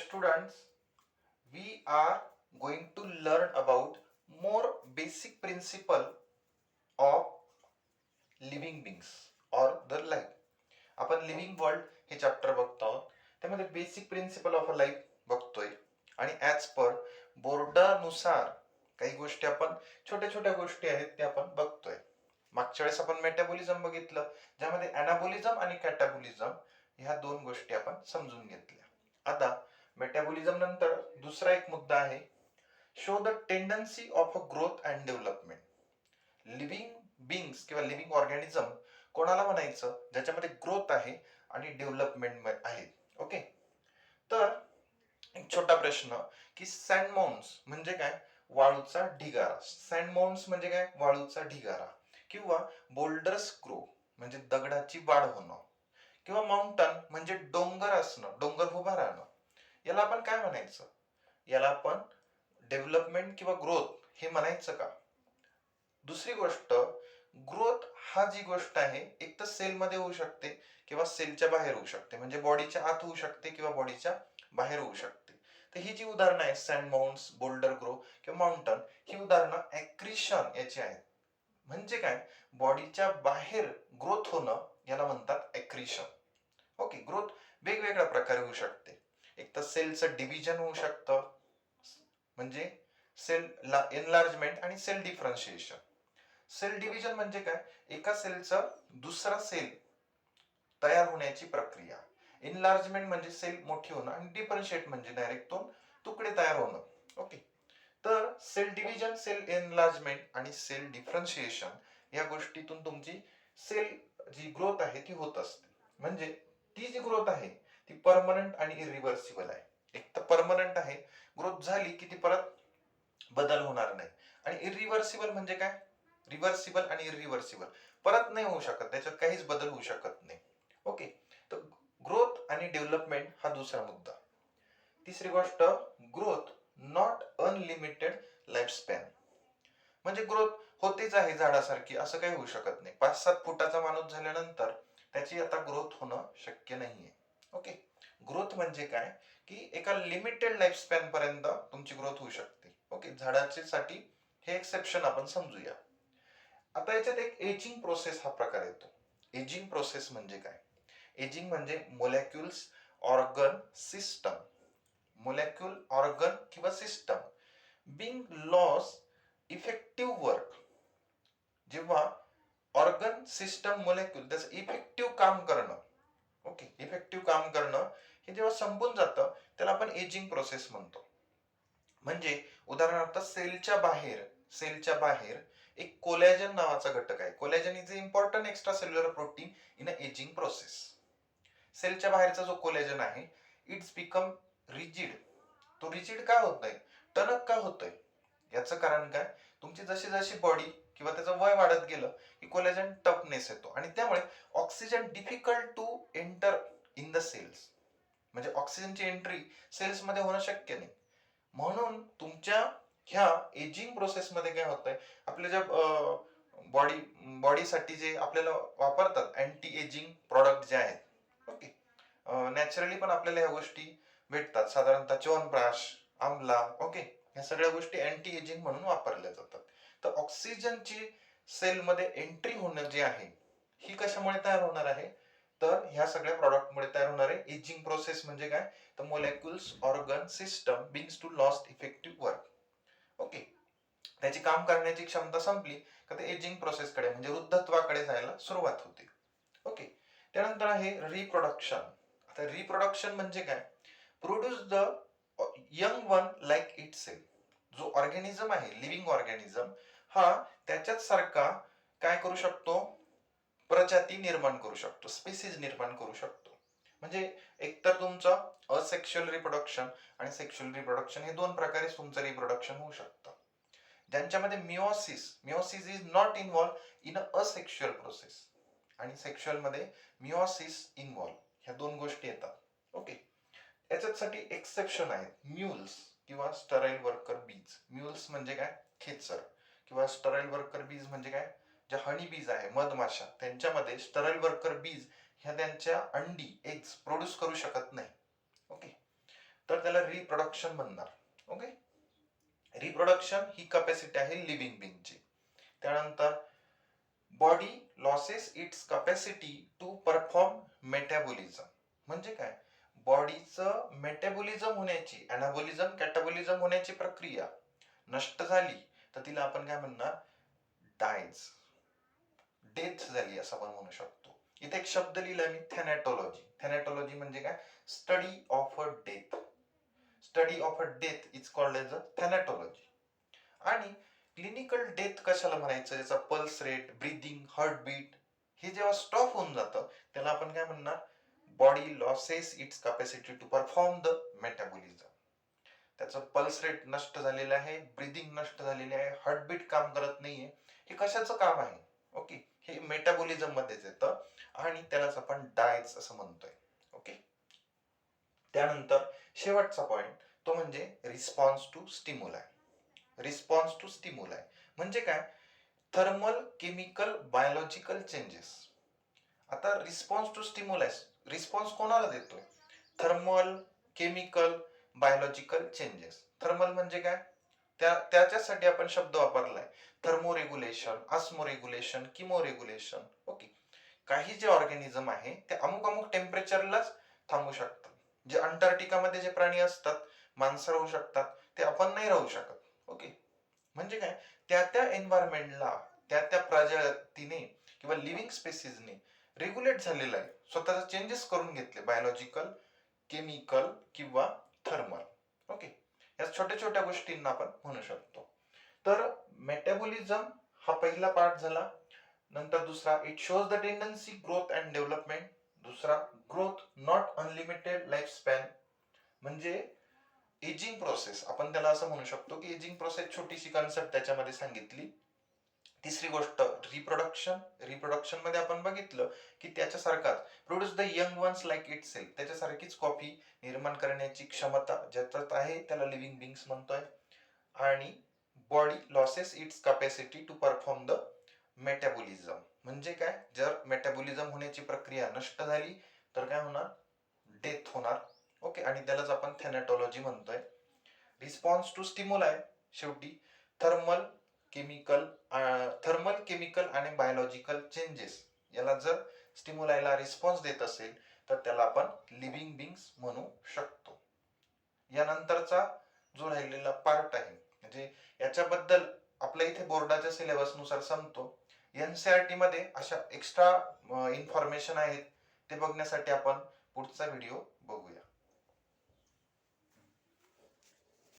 students, we are going to learn about more basic principle of living beings or the life. आपण living world हे chapter बघतो आहोत. त्यामध्ये basic principle of a life बघतोय आणि as per बोर्डानुसार काही गोष्टी आपण छोट्या छोट्या गोष्टी आहेत त्या आपण बघतोय. मागच्या वेळेस आपण मेटाबॉलिझम बघितलं, ज्यामध्ये अनाबॉलिझम आणि कॅटाबॉलिझम ह्या दोन गोष्टी आपण समजून घेतल्या. आता मेटाबॉलिझम नंतर दुसरा एक मुद्दा आहे, show the tendency of a growth and development. Living beings किंवा लिव्हिंग ऑर्गॅनिझम कोणाला म्हणायचं, ज्याच्यामध्ये ग्रोथ आहे आणि डेव्हलपमेंट आहे. ओके, तर एक छोटा प्रश्न की सँड माउंट्स म्हणजे काय? वाळूचा ढिगारा. सँड माउंट्स म्हणजे काय? वाळूचा ढिगारा. किंवा बोल्डर्स ग्रो म्हणजे दगडाची वाढ होणं. किंवा माउंटन म्हणजे डोंगर असणं, डोंगर उभा राहणं. याला आपण काय म्हणायचं? याला आपण डेव्हलपमेंट किंवा ग्रोथ हे म्हणायचं का? दुसरी गोष्ट, ग्रोथ हा जी गोष्ट आहे एक तर सेलमध्ये होऊ शकते किंवा सेलच्या बाहेर होऊ शकते. म्हणजे बॉडीच्या आत होऊ शकते किंवा बॉडीच्या बाहेर होऊ शकते. तर ही जी उदाहरणं आहेत, सँड माउंट्स, बोल्डर ग्रो किंवा माउंटन, ही उदाहरणं ॲक्रिशन याची आहेत. म्हणजे काय? बॉडीच्या बाहेर ग्रोथ होणं याला म्हणतात ॲक्रिशन. ओके, ग्रोथ वेगवेगळ्या प्रकारे होऊ शकते. एक तर सेलचं डिव्हिजन होऊ शकतं, म्हणजे सेल एनलार्जमेंट आणि सेल डिफरन्शिएशन. सेल डिव्हिजन म्हणजे काय? एका सेलचा दुसरा सेल तयार होण्याची प्रक्रिया. एनलार्जमेंट म्हणजे सेल मोठी होणं आणि डिफरन्शिएट म्हणजे डायरेक्ट दोन तुकडे तयार होणं. ओके, तर सेल डिव्हिजन, सेल एनलार्जमेंट आणि सेल डिफरन्शिएशन या गोष्टीतून तुमची सेल जी ग्रोथ आहे ती होत असते. म्हणजे ती जी ग्रोथ आहे ती परमनंट आणि इरिव्हर्सिबल आहे. एक तर परमनंट आहे, ग्रोथ झाली की ती परत बदल होणार नाही. आणि इरिव्हर्सिबल म्हणजे काय? रिव्हर्सिबल आणि इरिव्हर्सिबल, परत नाही होऊ शकत, त्याच्यात काहीच बदल होऊ शकत नाही. ओके, तर ग्रोथ आणि डेव्हलपमेंट हा दुसरा मुद्दा. तिसरी गोष्ट, growth not unlimited life span. म्हणजे ग्रोथ होतेच आहे झाडासारखी, असं काही होऊ शकत नाही. 5-7 फुटाचा माणूस झाल्यानंतर त्याची आता ग्रोथ होणं शक्य नाहीये. ओके, ग्रोथ म्हणजे काय की एका लिमिटेड लाईफ स्पॅन पर्यंत तुमची ग्रोथ होऊ शकते. ओके, झाडाच्या साठी हे एक्सेप्शन आपण समजूया. आता याच्यात एक एजिंग प्रोसेस हा प्रकार येतो. एजिंग प्रोसेस म्हणजे काय? एजिंग म्हणजे molecules, organ, system. Molecule, organ किंवा system being loss effective work. जेव्हा ऑर्गन, सिस्टम, मोलेक्युल त्याचं इफेक्टिव्ह काम करणं, ओके, इफेक्टिव्ह काम करणं हे जेव्हा संपून जातं त्याला आपण एजिंग प्रोसेस म्हणतो. म्हणजे उदाहरणार्थ सेलच्या बाहेर एक कोलॅजन नावाचा घटक आहे. Collagen is a important extra cellular protein in a ageing process. सेलच्या बाहेरचा जो कोलॅजन आहे, इट्स बिकम रिजिड. तो रिजिड का होतोय? टणक का होतोय? याचं कारण काय? तुमची जशी जशी बॉडी किंवा त्याचं वय वाढत गेलं की कोलॅजन टफनेस येतो आणि त्यामुळे oxygen difficult to enter in the cells. म्हणजे ऑक्सिजनची एंट्री सेल्समध्ये होणं शक्य नाही. म्हणून तुमच्या ह्या एजिंग प्रोसेसमध्ये काय होतंय, आपल्या ज्या बॉडीसाठी जे आपल्याला वापरतात अँटी एजिंग प्रॉडक्ट जे आहेत, ओके, नॅचरली पण आपल्याला ह्या गोष्टी भेटतात. साधारणतः च्यवनप्राश, आमला, ओके, ह्या सगळ्या गोष्टी अँटी एजिंग म्हणून वापरल्या जातात. तर ऑक्सिजनची सेलमध्ये एंट्री होणं जे आहे ही कशामुळे तयार होणार आहे? तर ह्या सगळ्या प्रॉडक्टमुळे तयार होणार आहे. एजिंग प्रोसेस म्हणजे काय? तर molecules, organ, system beings to lost effective work. Okay, त्याची काम करण्याची क्षमता संपली का ते एजिंग प्रोसेसकडे म्हणजे वृद्धत्वाकडे जायला सुरुवात होते. ओके, त्यानंतर आहे रिप्रोडक्शन. आता रिप्रोडक्शन म्हणजे काय? Produce the young one like it self. जो ऑर्गॅनिझम आहे, लिव्हिंग ऑर्गॅनिझम, हा त्याच्याच सारखा काय करू शकतो? प्रजाती निर्माण करू शकतो, स्पीसीज निर्माण करू शकतो. म्हणजे एकतर तुमचं असेक्शुअल रिप्रोडक्शन आणि सेक्शुअल रिप्रोडक्शन हे दोन प्रकारे तुमचं रिप्रोडक्शन होऊ शकतं. ज्यांच्यामध्ये meiosis is not involve in a asexual process आणि सेक्शुअल मध्ये मिओसिस इन्व्हॉल्व, ह्या दोन गोष्टी येतात. ओके, याच्यासाठी एक्सेप्शन आहेत. म्यूल्स किंवा स्टराईल वर्कर बीज. म्यूल्स म्हणजे काय? खेचर. किंवा स्टराईल वर्कर बीज म्हणजे काय? ज्या हनी बीज आहे, मधमाशा, त्यांच्यामध्ये स्टराईल वर्कर बीज ह्या त्यांच्या अंडी, एग्स प्रोड्यूस करू शकत नाही. ओके, तर आपण त्याला रिप्रोडक्शन म्हणणार. ओके, रिप्रोडक्शन ही कॅपॅसिटी आहे लिव्हिंग बिंगची. त्यानंतर body losses its capacity to perform metabolism. म्हणजे काय, बॉडीचं मेटाबॉलिझम होण्याची, अनाबॉलिझम कॅटाबॉलिझम होण्याची प्रक्रिया नष्ट झाली तर तिला आपण काय म्हणणार, डायज, डेथ झाली असं आपण म्हणू शकतो. इथे एक शब्द लिहिला मी, थॅनॅटॉलॉजी. थॅनॅटॉलॉजी म्हणजे काय, study of a death. Study of a death is called as a thanatology. आणि क्लिनिकल डेथ कशाला म्हणायचं, याचा पल्स रेट, ब्रीदिंग, हार्टबीट हे जेव्हा स्टॉप होऊन जातं त्याला आपण काय म्हणणार, body losses its capacity to perform the metabolism. त्याचं पल्स रेट नष्ट झालेलं आहे, ब्रीदिंग नष्ट झालेली आहे, हार्टबीट काम करत नाहीये. हे कशाचं काम आहे, ओके, हे मेटाबॉलिझम मध्येच येतं आणि त्यालाच आपण डायज असं म्हणतोय. ओके, त्यानंतर शेवटचा पॉइंट तो म्हणजे response to stimuli. Response to stimuli म्हणजे काय, थर्मल, केमिकल, बायोलॉजिकल चेंजेस. आता रिस्पॉन्स टू स्टिम्युलाय, रिस्पॉन्स कोणाला देतोय, thermal, chemical, biological changes. Thermal म्हणजे काय, त्याच्यासाठी आपण शब्द वापरलाय थर्मोरेग्युलेशन, ऑस्मोरेग्युलेशन, किमोरेग्युलेशन. ओके, काही जे ऑर्गॅनिझम आहे ते अमुक अमुक टेम्परेचरलाच थांबू शकतात. जे अंटार्क्टिकामध्ये जे प्राणी असतात, माणसं राहू शकतात, ते आपण नाही राहू शकत. ओके, म्हणजे काय, त्या त्या एन्व्हायरमेंटला, त्या त्या प्रजातीने किंवा लिव्हिंग स्पेसिसने रेग्युलेट झालेलं आहे, स्वतःचे चेंजेस करून घेतले, बायोलॉजिकल, केमिकल किंवा थर्मल. ओके, या छोट्या छोट्या गोष्टींना आपण म्हणू शकतो. तर मेटाबॉलिझम हा पहिला पार्ट झाला. नंतर दुसरा, it shows the tendency growth and development. दुसरा, growth not unlimited life span, म्हणजे एजिंग प्रोसेस, आपण त्याला असं म्हणू शकतो की एजिंग प्रोसेस, छोटीशी कन्सेप्ट त्याच्यामध्ये सांगितली. तिसरी गोष्ट, रिप्रोडक्शन. रिप्रोडक्शन मध्ये आपण बघितलं की त्याच्यासारखाच produce the young ones like itself, त्याच्यासारखीच कॉपी निर्माण करण्याची क्षमता ज्याच्यात आहे त्याला लिव्हिंग बिंग्स म्हणतोय. आणि body losses its capacity to perform the metabolism, म्हणजे काय, जर मेटाबॉलिझम होण्याची प्रक्रिया नष्ट झाली तर काय होणार, डेथ होणार. ओके, आणि त्यालाच आपण थॅनॅटॉलॉजी म्हणतोय. रिस्पॉन्स टू स्टिम्युलाय, शेवटी थर्मल, केमिकल, आणि बायोलॉजिकल चेंजेस, याला जर स्टिम्युलायला रिस्पॉन्स देत असेल तर त्याला आपण लिव्हिंग बिंग्स म्हणू शकतो. यानंतरचा जो राहिलेला पार्ट आहे, म्हणजे याच्याबद्दल आपल्या इथे बोर्डाच्या सिलेबस नुसार संपतो. एनसीईआरटी मध्ये अशा एक्स्ट्रा इन्फॉर्मेशन आहेत, ते बघण्यासाठी आपण पुढचा व्हिडिओ